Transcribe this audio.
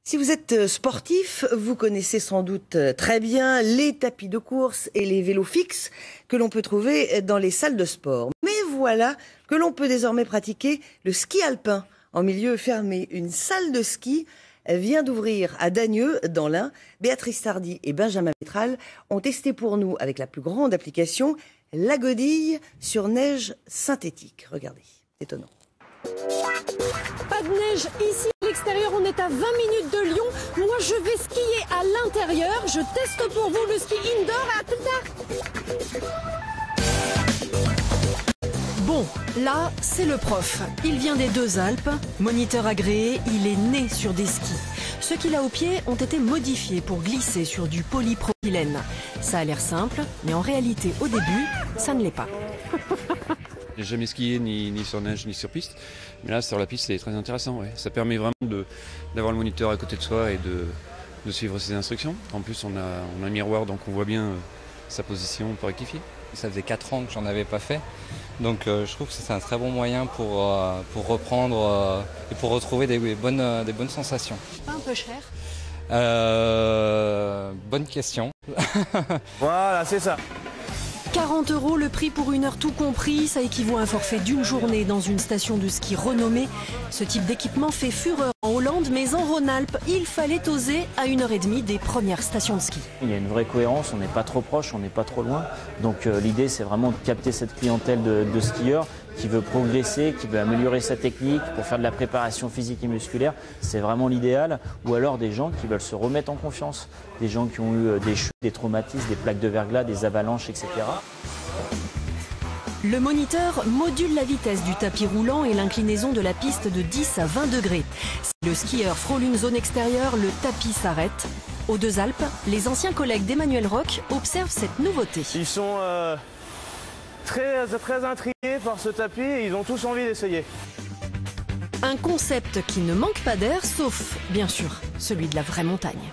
Si vous êtes sportif, vous connaissez sans doute très bien les tapis de course et les vélos fixes que l'on peut trouver dans les salles de sport. Mais voilà que l'on peut désormais pratiquer le ski alpin en milieu fermé. Une salle de ski vient d'ouvrir à Dagneux, dans l'Ain. Béatrice Tardy et Benjamin Métral ont testé pour nous, avec la plus grande application, la godille sur neige synthétique. Regardez, étonnant. Pas de neige ici à l'extérieur, on est à 20 minutes de Lyon. Moi je vais skier à l'intérieur. Je teste pour vous le ski indoor à plus tard. Bon, là c'est le prof. Il vient des Deux-Alpes, moniteur agréé, il est né sur des skis. Ceux qu'il a aux pieds ont été modifiés pour glisser sur du polypropylène. Ça a l'air simple, mais en réalité au début, ça ne l'est pas. J'ai jamais skié ni sur neige ni sur piste, mais là sur la piste c'est très intéressant. Ouais. Ça permet vraiment d'avoir le moniteur à côté de soi et de suivre ses instructions. En plus on a un miroir donc on voit bien sa position pour rectifier. Ça faisait 4 ans que j'en avais pas fait, donc je trouve que c'est un très bon moyen pour reprendre et pour retrouver des bonnes sensations. Pas un peu cher ? Bonne question. Voilà, c'est ça. 40 € le prix pour une heure tout compris, ça équivaut à un forfait d'une journée dans une station de ski renommée. Ce type d'équipement fait fureur en Hollande, mais en Rhône-Alpes, il fallait oser à 1h30 des premières stations de ski. Il y a une vraie cohérence, on n'est pas trop proche, on n'est pas trop loin. Donc l'idée c'est vraiment de capter cette clientèle de skieurs qui veut progresser, qui veut améliorer sa technique pour faire de la préparation physique et musculaire. C'est vraiment l'idéal. Ou alors des gens qui veulent se remettre en confiance. Des gens qui ont eu des chutes, des traumatismes, des plaques de verglas, des avalanches, etc. Le moniteur module la vitesse du tapis roulant et l'inclinaison de la piste de 10 à 20 degrés. Si le skieur frôle une zone extérieure, le tapis s'arrête. Aux Deux-Alpes, les anciens collègues d'Emmanuel Roch observent cette nouveauté. Ils sont très intrigués par ce tapis et ils ont tous envie d'essayer. Un concept qui ne manque pas d'air, sauf, bien sûr, celui de la vraie montagne.